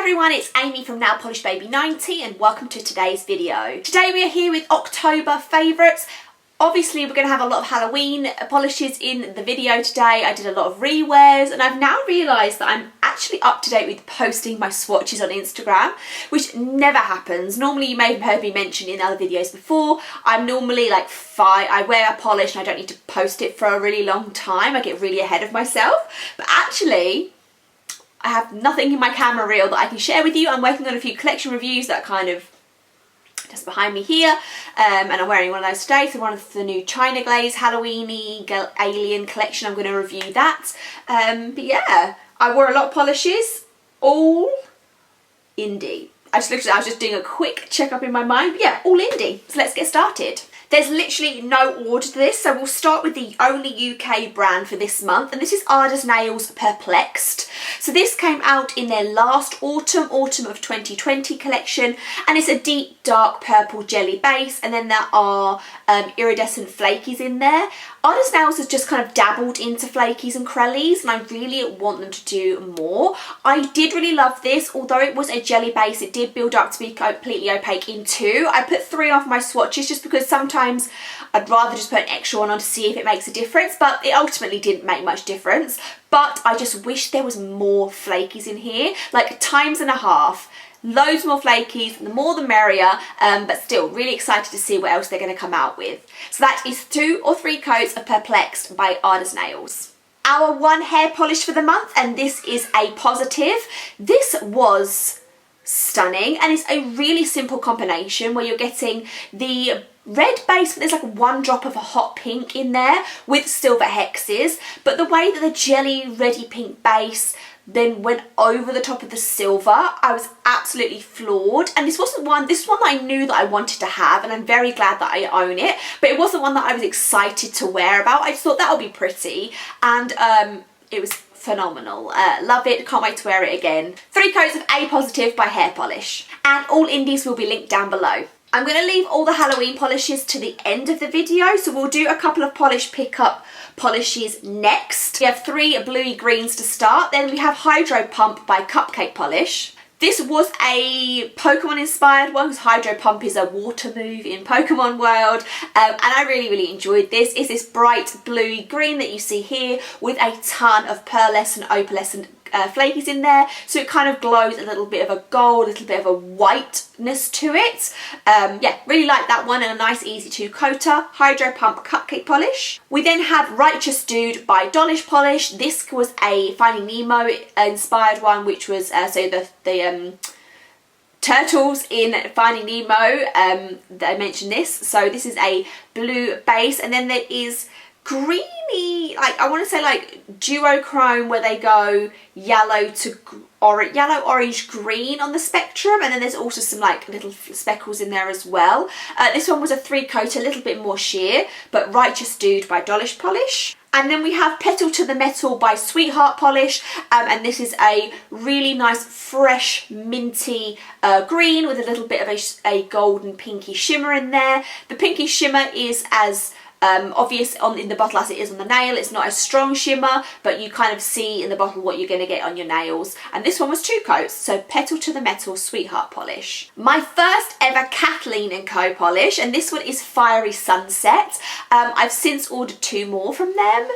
everyone, it's Amy from Nail Polish Baby 90 and welcome to today's video. Today we are here with October favourites. Obviously we're going to have a lot of Halloween polishes in the video today. I did a lot of rewears and I've now realised that I'm actually up to date with posting my swatches on Instagram, which never happens. Normally you may have heard me mention in other videos before, I'm normally like I wear a polish and I don't need to post it for a really long time. I get really ahead of myself. But actually, I have nothing in my camera reel that I can share with you. I'm working on a few collection reviews that are kind of just behind me here, and I'm wearing one of those today. So one of the new China Glaze Halloween-y alien collection, I'm going to review that. But yeah, I wore a lot of polishes, all indie. I was just doing a quick check-up in my mind, but yeah, all indie. So let's get started. There's literally no order to this, so we'll start with the only UK brand for this month, and this is Ard As Nails Pur-Plexed. So this came out in their last autumn of 2020 collection, and it's a deep dark purple jelly base, and then there are iridescent flakies in there. Ard As Nails has just kind of dabbled into flakies and crellies, and I really want them to do more. I did really love this, although it was a jelly base, it did build up to be completely opaque in two. I put 3 off my swatches just because sometimes I'd rather just put an extra one on to see if it makes a difference, but it ultimately didn't make much difference. But I just wish there was more flakies in here, like times and a half. Loads more flakies, the more the merrier, but still really excited to see what else they're going to come out with. So that is 2 or 3 coats of Pur-Plexed by Ard As Nails. Our one hair polish for the month, and this is a positive. This was stunning, and it's a really simple combination where you're getting the red base, but there's like 1 drop of a hot pink in there with silver hexes, but the way that the jelly ready pink base then went over the top of the silver, I was absolutely floored. And this wasn't one, this is one that I knew that I wanted to have, and I'm very glad that I own it, but it wasn't one that I was excited to wear about. I just thought that'll be pretty, and it was phenomenal. Love it, can't wait to wear it again. 3 coats of A Positive by Hair Polish, and all indies will be linked down below. I'm going to leave all the Halloween polishes to the end of the video, so we'll do a couple of polish pickup polishes next. We have 3 bluey greens to start, then we have Hydro Pump by Cupcake Polish. This was a Pokemon inspired one because Hydro Pump is a water move in Pokemon world, and I really enjoyed this. It's this bright bluey green that you see here with a ton of pearlescent, opalescent flakies in there, so it kind of glows a little bit of a gold, a little bit of a whiteness to it. Yeah, really like that one, and a nice easy 2-coater. Hydro Pump Cupcake Polish. We then have Righteous Dude by Dollish Polish. This was a Finding Nemo inspired one, which was so the turtles in Finding Nemo, I mentioned this. So this is a blue base, and then there is greeny, like I want to say like duochrome, where they go yellow to yellow, orange, green on the spectrum, and then there's also some like little speckles in there as well. This one was a 3-coat, a little bit more sheer, but Righteous Dude by Dollish Polish. And then we have Petal to the Metal by Sweetheart Polish, and this is a really nice fresh minty green with a little bit of a golden pinky shimmer in there. The pinky shimmer is as obvious in the bottle as it is on the nail. It's not a strong shimmer, but you kind of see in the bottle what you're going to get on your nails. And this one was 2 coats, so Petal to the Metal Sweetheart Polish. My first ever Kathleen & Co polish, and this one is Fiery Sunset. I've since ordered 2 more from them.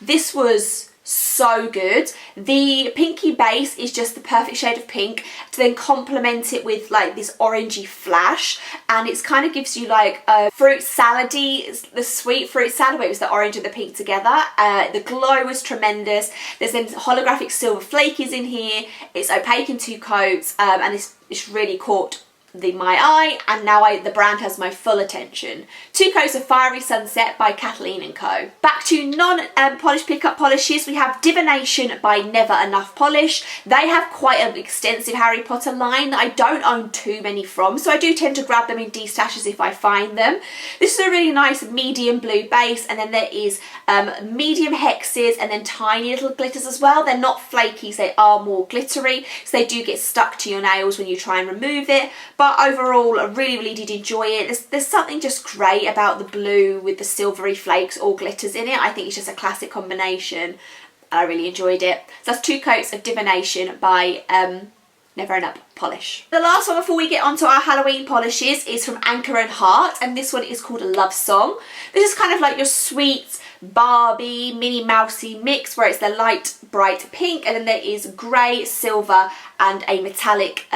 This was so good. The pinky base is just the perfect shade of pink to then complement it with like this orangey flash, and it kind of gives you like a fruit salad-y, the sweet fruit salad, where it was the orange and the pink together. The glow was tremendous. There's then holographic silver flakies in here. It's opaque in 2 coats, and it's really caught my eye, and now the brand has my full attention. 2 coats of Fiery Sunset by Kathleen & Co. Back to non-polish pickup polishes, we have Divination by Never Enough Polish. They have quite an extensive Harry Potter line that I don't own too many from, so I do tend to grab them in de-stashes if I find them. This is a really nice medium blue base, and then there is medium hexes and then tiny little glitters as well. They're not flakies, they are more glittery, so they do get stuck to your nails when you try and remove it. But overall, I really did enjoy it. There's something just great about the blue with the silvery flakes or glitters in it. I think it's just a classic combination. I really enjoyed it. So that's 2 coats of Divination by Never enough polish. The last one before we get onto our Halloween polishes is from Anchor and Heart, and this one is called Love Song. This is kind of like your sweet Barbie, Minnie Mousey mix, where it's the light, bright pink, and then there is grey, silver, and a metallic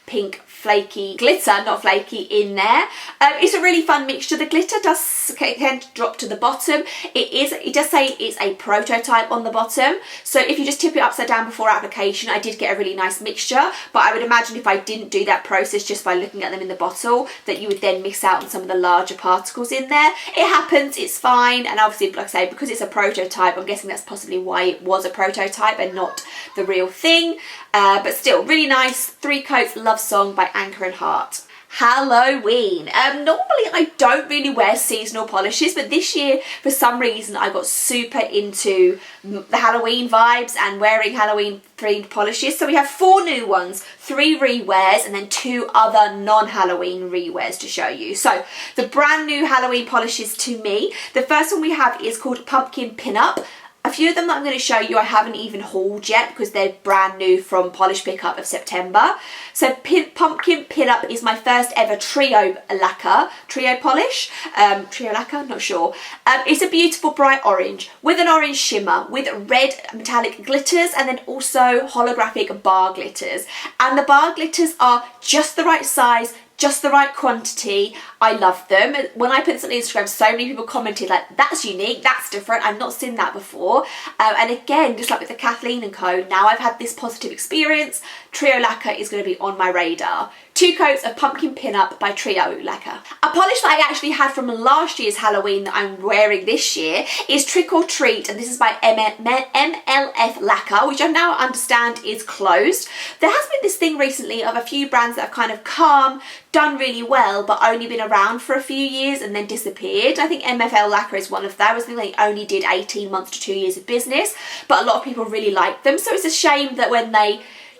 pink flaky glitter, not flaky, in there. It's a really fun mixture. The glitter does tend to drop to the bottom. It does say it's a prototype on the bottom, so if you just tip it upside down before application, I did get a really nice mixture, but I would imagine if I didn't do that process just by looking at them in the bottle, that you would then miss out on some of the larger particles in there. It happens, it's fine, and obviously, like I say, because it's a prototype, I'm guessing that's possibly why it was a prototype and not the real thing. But still, really nice. 3 coats Love Song by Anchor and Heart. Halloween. Normally I don't really wear seasonal polishes, but this year for some reason I got super into the Halloween vibes and wearing Halloween themed polishes. So we have 4 new ones, 3 rewears, and then 2 other non-Halloween rewears to show you. So the brand new Halloween polishes to me. The first one we have is called Pumpkin Pinup. A few of them that I'm going to show you I haven't even hauled yet because they're brand new from Polish Pickup of September. So Pumpkin Pinup is my first ever Treo lacquer, Treo polish, Treo lacquer, not sure. It's a beautiful bright orange with an orange shimmer with red metallic glitters and then also holographic bar glitters. And the bar glitters are just the right size, just the right quantity. I love them. When I put this on Instagram, so many people commented like, that's unique, that's different, I've not seen that before. And again, just like with the Kathleen and Co, now I've had this positive experience, Treo Lacquer is going to be on my radar. 2 coats of Pumpkin Pinup by Treo Lacquer. A polish that I actually had from last year's Halloween that I'm wearing this year is Trick or Treat, and this is by MLF Lacquer, which I now understand is closed. There has been this thing recently of a few brands that have kind of come, done really well, but only been around for a few years and then disappeared. I think MFL Lacquer is one of those. I think they only did 18 months to 2 years of business, but a lot of people really like them. So it's a shame that when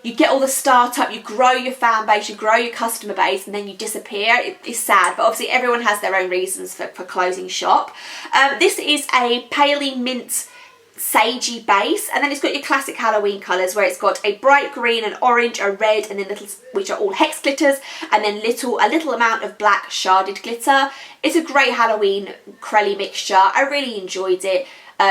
you get all the startup, you grow your fan base, you grow your customer base, and then you disappear. It's sad, but obviously everyone has their own reasons for closing shop. This is a paley mint sagey base, and then it's got your classic Halloween colours where it's got a bright green, an orange, a red, and then little, which are all hex glitters, and then a little amount of black sharded glitter. It's a great Halloween crelly mixture. I really enjoyed it.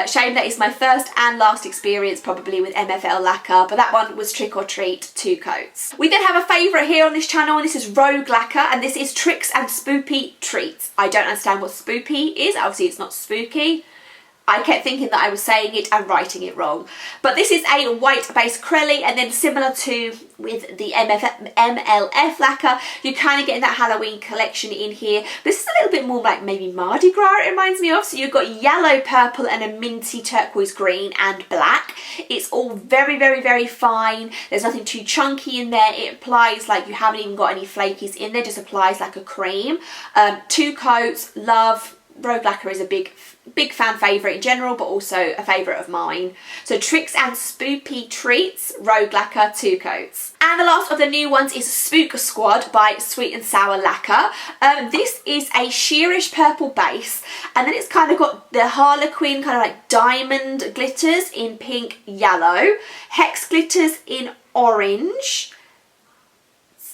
Shame that it's my first and last experience probably with MFL Lacquer, but that one was Trick or Treat, 2 coats. We then have a favourite here on this channel, and this is Rogue Lacquer, and this is Tricks and Spoopy Treats. I don't understand what Spoopy is, obviously it's not spooky. I kept thinking that I was saying it and writing it wrong. But this is a white base crelly, and then similar to with the MLF lacquer, you're kind of getting that Halloween collection in here. This is a little bit more like maybe Mardi Gras it reminds me of. So you've got yellow, purple, and a minty turquoise green and black. It's all very, very, very fine. There's nothing too chunky in there. It applies like you haven't even got any flakies in there, just applies like a cream. 2 coats, love. Rogue Lacquer is a big fan favourite in general, but also a favourite of mine. So Tricks and Spoopy Treats, Rogue Lacquer, 2 coats. And the last of the new ones is Spook Squad by Sweet and Sour Lacquer. This is a sheerish purple base, and then it's kind of got the Harlequin kind of like diamond glitters in pink, yellow, hex glitters in orange,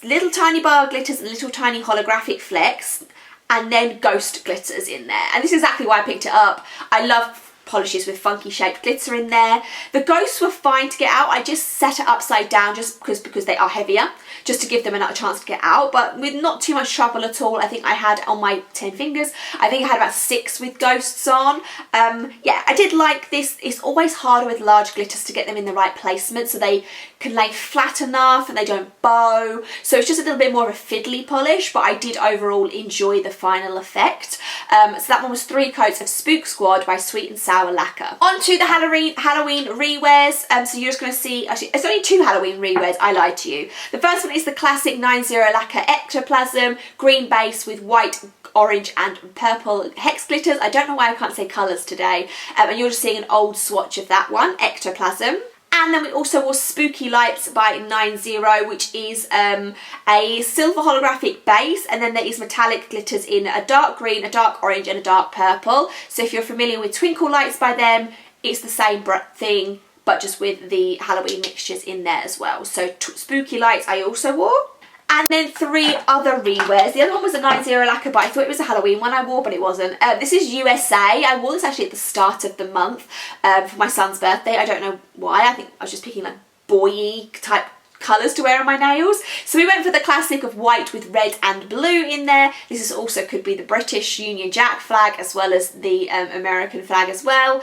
little tiny bar glitters and little tiny holographic flecks, and then ghost glitters in there. And this is exactly why I picked it up. I love polishes with funky shaped glitter in there. The ghosts were fine to get out. I just set it upside down just because they are heavier, just to give them another chance to get out, but with not too much trouble at all. I think I had on my 10 fingers, I think I had about 6 with ghosts on. Yeah, I did like this. It's always harder with large glitters to get them in the right placement so they can lay flat enough and they don't bow. So it's just a little bit more of a fiddly polish, but I did overall enjoy the final effect. So that one was 3 coats of Spook Squad by Sweet and Sour Lacquer. On to the Halloween rewears. So you're just going to see, actually, it's only 2 Halloween rewears, I lied to you. The first one is the classic 90 Lacquer Ectoplasm, green base with white, orange and purple hex glitters. I don't know why I can't say colours today. And you're just seeing an old swatch of that one, Ectoplasm. And then we also wore Spooky Lights by 90, which is a silver holographic base, and then there is metallic glitters in a dark green, a dark orange and a dark purple. So if you're familiar with Twinkle Lights by them, it's the same thing, but just with the Halloween mixtures in there as well. So Spooky Lights I also wore. And then 3 other rewears. The other one was a 90 Lacquer, but I thought it was a Halloween one I wore, but it wasn't. This is USA. I wore this actually at the start of the month for my son's birthday. I don't know why. I think I was just picking like boy-y type colours to wear on my nails. So we went for the classic of white with red and blue in there. This is also could be the British Union Jack flag as well as the American flag as well.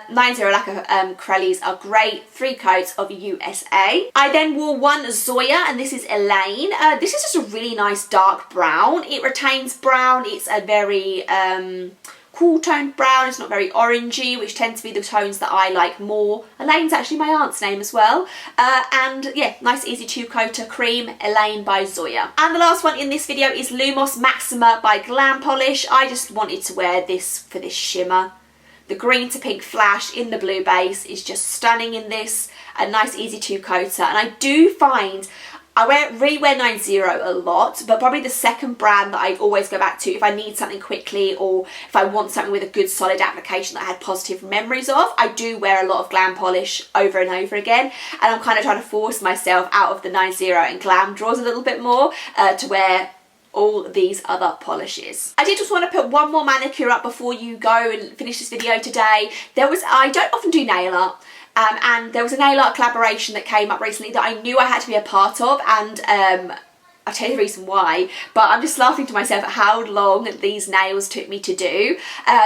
90 Lacquer Crellies are great. 3 coats of USA. I then wore one Zoya, and this is Elaine. This is just a really nice dark brown. It retains brown. It's a very cool toned brown. It's not very orangey, which tend to be the tones that I like more. Elaine's actually my aunt's name as well. And yeah, nice easy 2-coater cream, Elaine by Zoya. And the last one in this video is Lumos Maxima by Glam Polish. I just wanted to wear this for this shimmer. The green to pink flash in the blue base is just stunning in this. A nice easy 2-coater. And I do find I rewear 90 a lot, but probably the second brand that I always go back to if I need something quickly or if I want something with a good solid application that I had positive memories of. I do wear a lot of Glam Polish over and over again, and I'm kind of trying to force myself out of the 90 and Glam drawers a little bit more to wear all these other polishes. I did just want to put one more manicure up before you go and finish this video today. I don't often do nail art. And there was a nail art collaboration that came up recently that I knew I had to be a part of, and I'll tell you the reason why, but I'm just laughing to myself at how long these nails took me to do.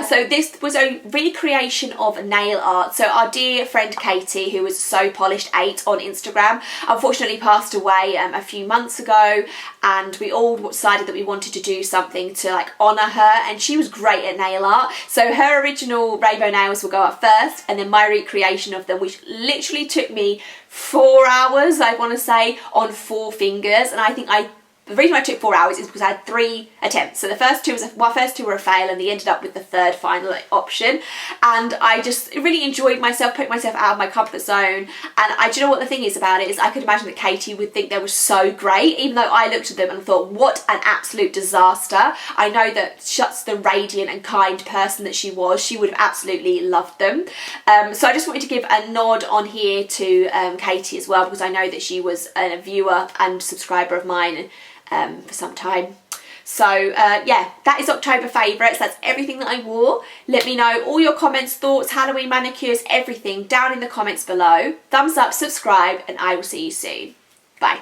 So this was a recreation of nail art. So our dear friend Katie, who was So Polished 8 on Instagram, unfortunately passed away a few months ago, and we all decided that we wanted to do something to like honour her, and she was great at nail art. So her original rainbow nails will go up first, and then my recreation of them, which literally took me 4 hours, I want to say, on 4 fingers. And I think the reason I took 4 hours is because I had 3 attempts. So the first 2 were a fail, and they ended up with the 3rd final option. And I just really enjoyed myself, putting myself out of my comfort zone. And do you know what the thing is about it is I could imagine that Katie would think they were so great, even though I looked at them and thought, what an absolute disaster. I know that just the radiant and kind person that she was, she would have absolutely loved them. So I just wanted to give a nod on here to Katie as well, because I know that she was a viewer and subscriber of mine for some time. So yeah, that is October favourites. That's everything that I wore. Let me know all your comments, thoughts, Halloween manicures, everything down in the comments below. Thumbs up, subscribe, and I will see you soon. Bye.